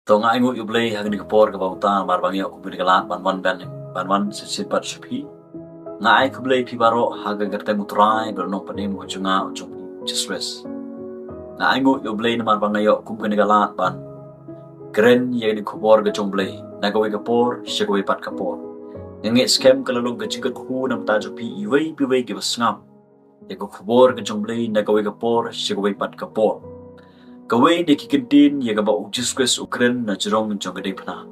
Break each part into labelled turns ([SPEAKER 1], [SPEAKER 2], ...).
[SPEAKER 1] To nga ingo yublay hagni kapor ka bauta marbang yo kubri kalat ban sisipat shapi nga ay kublay pibaro haga garte mutray berno panim hujunga ujung chisres nga ingo yublay na marbang yo kubri kalat ban gren yagni kapor ga jomblay nagawi kapor shagawi pat kapor ngi scam kalalong ga jigat hu nam ta jopi iway piway gi basngam yago kapor ga jomblay nagawi kapor shagawi pat kapor Kawai de kikintin ya gaba ujiskwes ukren na jirong jong gede pna.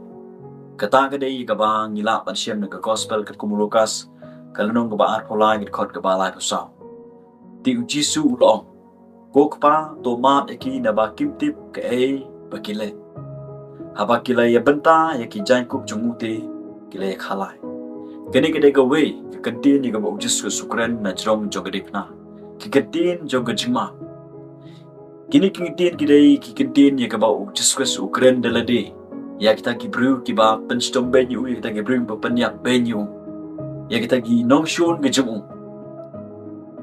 [SPEAKER 1] Kata gede ya gaba ngila pansiam na gospel kat kumulukas kalanong gaba arpola ngit kot gaba lai pusaw. Ti ujisu ulong. Kokpa tomat eki na ba kimtip ke bakile. Haba kile ya benta ya ki jain kup jongute kile ya khalai. Kene gede kawai kikintin ya gaba ujiskwes ukren na jirong jong gede pna. Kikintin jong gejima. Kini kingitin kidai kikintin ya kabau jiskwes ukren dalade ya kita gibru kiba penstom benyu ya kita gibru penyak benyu ya kita gi nongshun gejemu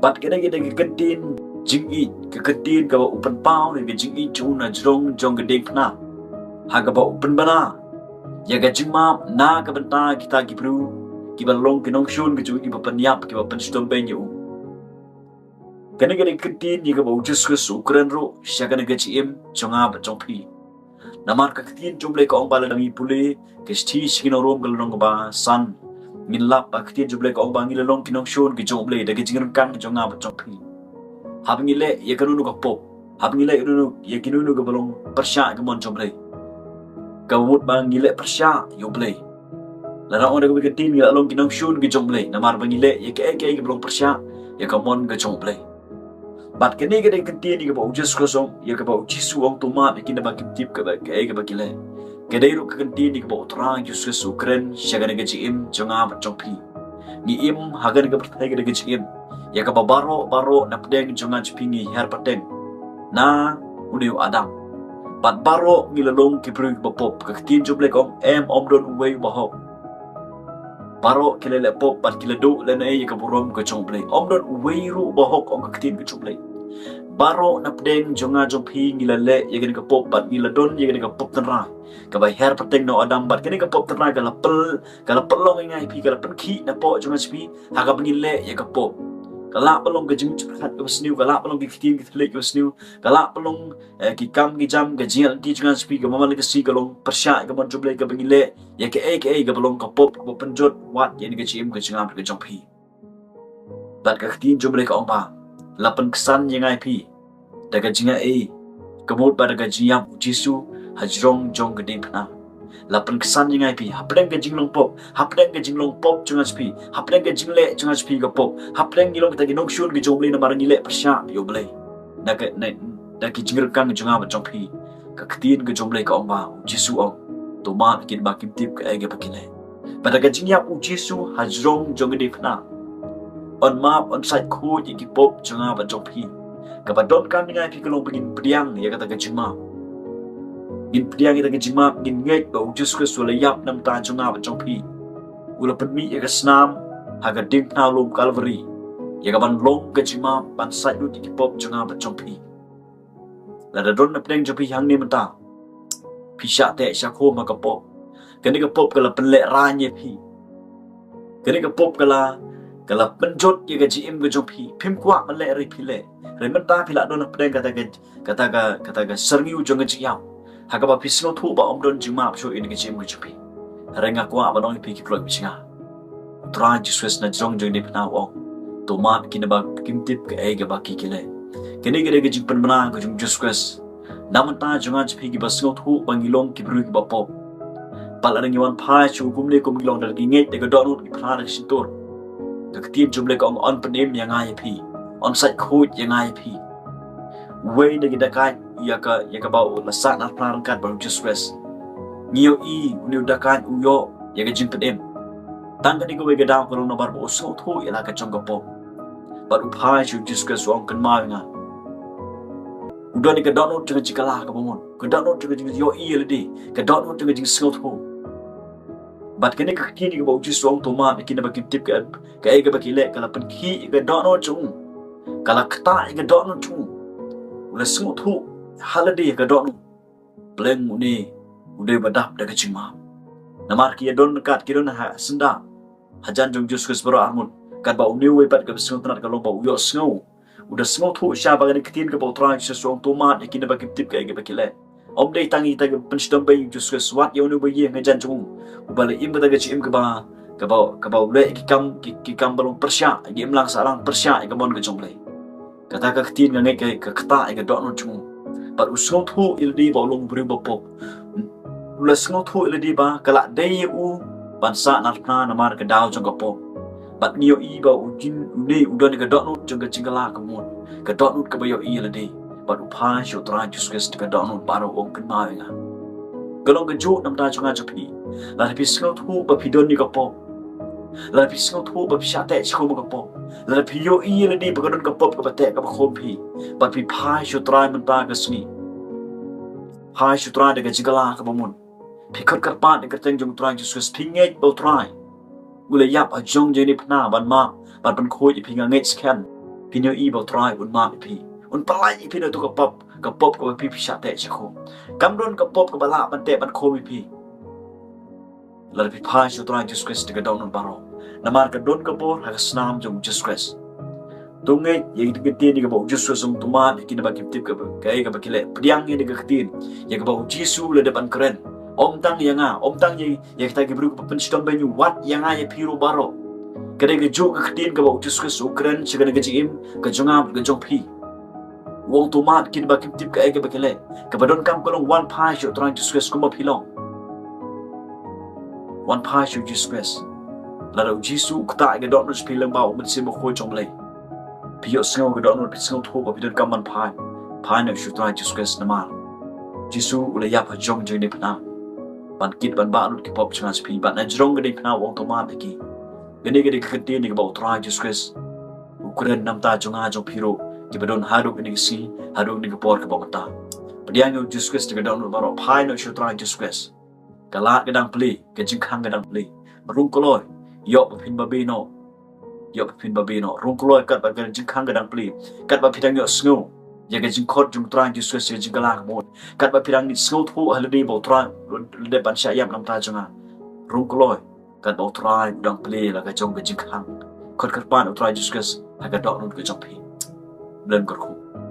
[SPEAKER 1] bat kena kita kikintin jingi kikintin kabau upen pau ya jingi chuna jrong jong gede pna ha kabau upen bana ya gajima na kabenta kita gibru kiba long kinongshun gejemu kiba penyak kiba penstom benyu Kena kena ketin jika bau jiskus ukuran ro syakana gajim jonga bajongpi. Namar ketin jumlah kaong bala dangi pule kesti sikino rom galong ba san minlap ketin jumlah kaong bangi lalong kinong shon ke jumlah dagi jingan kan jonga bajongpi. Habngile ya kanunu kapop. Habngile ya kinunu ke balong persya ke mon jumlah. Kawut bangile persya yoblay. Larang orang ke ketin ya lalong kinong shon ke jumlah. Namar bangile ya ke balong persya ya kamon ke jumlah. Bat kene gede ketin ni ba ujas kosong ya ba ujisu ong tomat ikin ba kitip ka ba ke ba kile gede ru ketin ni ba utrang Jesus ukren syagane gejim jonga ba jongpi ni im hagan ga pertai gede gejim ya ka baro na pedeng jonga jpingi her pateng na uniu adam bat baro ngilalong kibru ba pop ka ketin juble kong omdon uwe ba ho baro kilele pop bat kilado lena ya ka burom ka jomble omdon uwe ru ba ho ong ka ketin ka jomble Baro napdeng jonga jompi ngilale yagani ka pop bat ngiladon yagani ka pop tanra ka bai her pateng no adam bat kini ka pop tanra kala pelong ngai pi kala penki na po jonga spi haga bengile ya ka pop kala pelong ka jim chat ka sniu kala pelong ki fitim ki thlek ka sniu kala pelong ki kam ki jam ka jial ti jonga spi ka mamal ka si kalong persya ka mon joble ka bengile ya ka ka pelong ka pop ka penjot wat yani ka jim ka jonga ka jompi bat ka tin joble ka ongpa lapan kesan yang IP daga jinga kemud pada gajiam jisu hajrong jong gede pna lapan kesan yang IP hapdeng gajing long pop jonga spi hapdeng gajing le jonga spi ga pop hapdeng gilong kita ginong shun gi jomble na marang ile persya yo ble daga jingir kang jonga ba jompi ka ktin ga jomble ka omba jisu ong toma kin ba kim tip ka ege pakile pada gajing ya jisu hajrong jong gede pna on map on site ko iki pop jonga ba jompi kapadon kan ngai pi kalong pengin pediang ya kata gajima in pediang ita gajima in ngai ba ujus ke sulayap nam ta jonga ba jompi ula penmi ya kasnam haga ding na lom calvary ya kaban long gajima ban site lu iki pop jonga ba jompi la da don na pediang jompi hang ni mata pisha te syakho ma ka pop kani ka pop kala penle ranye pi kani ka pop kala penjot ya gaji im gejompi pim kwa male ri pile rementa pila don pedeng kata ga serniu jong gaji yam haga ba pisno thu ba omdon jima sho in gaji im gejompi renga kwa ba dong pi ki plot bisinga tra Jesus na jong jong ni pna ong toma kinaba kimtip ke ai ga ba ki kile kene gede gaji penmana gajung Jesus namanta jonga jpi ki basno thu bangilong ki bru ki ba pop palarang yawan phai chu kumle kum gilong dal gi ngai te ga donut ki phana sintor ketin jumlah kong on penim yang ai pi on site code yang ai pi way na gidakai ya ka bau lasak na plankat baru just rest ngio uniu dakai uyo ya ka jim penim tangga ni go we gadam ko no bar bo so tho ya ka chong po baru phai chu just rest ong kan ma nga udah ni ka download dengan jikala ka bomon ka download dengan yo ledi ka download dengan jing so tho bat kene ka kini ka bau jisong toma kini ba tip ka ga bakile kala pen ki ga dono chung kala kta ga dono chung ula smu thu halade ga dono bleng muni udah badap dah kecing ma namar ki don kat ki don ha senda hajan jong Jesus bro armun kat ba uniu we pat ka sing tanat ka lo ba uyo snow udah snow thu sha ba ga kitin ka ba tra Jesus song to ma yakin ba kip ka ba kile om dei tangi ta pensidam ba Jesus wat yo nu ba ye ngajan jong ubale im ba ga chim ka ba le ki kam balong persya gi imlang sarang persya ga mon ga jong le kata ka kitin ga ngai ka kata ga do no jong pat usong thu ildi ba long bri ba pop ulas ngau thu ildi ba kala dei u bansa narna namar ka daw jong ka pop bat niyo i ba ujin ne udon ka do no jong ka cingala ka mon ka do no ka ba yo i ildi bat upha sho tra Jesus ka do no baro ong kan ma nga galong ka ju nam ta chunga chapi la pi ngau thu ba pidon ni ka pop la pi ngau thu ba pi sha te chho ka pop la pi yo i ildi ba ka don ka pop ka ba te ka ba khom pi bat pi pha sho tra man ta ka sni hai sutra de gajigala ka bamun phikot karpa de kateng jong trang Jesus phinge bo trai ule yap a jong je ni phna ban ma ban ban khoi i phinga ngai scan pinyo i bo trai un ma phi un palai i phinyo to ka pop ka phi phi sha te chho kam don ka pop ka bala ban te ban kho mi phi la phi phai sutra Jesus de ka don un baro namar ka don ka por ha snam jong Jesus tungai yang ketin ni ka bau Jesus sung tuman kini bagi tip ka kai ka bakile priang ni ka ketin yang ka bau Jesus le depan keren om tang yang kita ki bru ka penstom banyu wat yang ya piro baro kade ka jo ka ketin ka bau Jesus ukren sigana ka jim ka jonga ka jong phi wong tuman kini bagi tip ka bakile ka badon kam kolong one pie shot trying to Jesus kuma philong one pie shot Jesus la do Jesus ka ta ga dot no spilang bau mit sim khoi chong lei Pio snow ga don pi snow tho ba bidon kaman pai na shu trai Jesus na mal jisu ule yap ha jong jeng de pna ban kit ban ba lut ki pop chans pi ban na jong ga de pna wong to ma ki gani ga de khati ni ga ba trai Jesus ukren nam ta jong a jong piro ki badon hadu ni si hadu ni ga por ka ba ta padiang yo Jesus ga don ba ro pai na shu trai Jesus kalat ga dang pli ga jing khang ga dang pli rung koloi yo ba pin ba be no yo pin babino rungkloi kat ba jing khang gadang pli kat ba phidang yo snow ya ga jing khot jung trang Jesus se jing gala mo kat ba phidang ni snow thu haldi bo trang le ban sha yam nam ta junga rungkloi kat ba trang dang pli la ga jong ga jing khang khot kat pan utrai Jesus ha ga dok nun ga jong phi len kor khu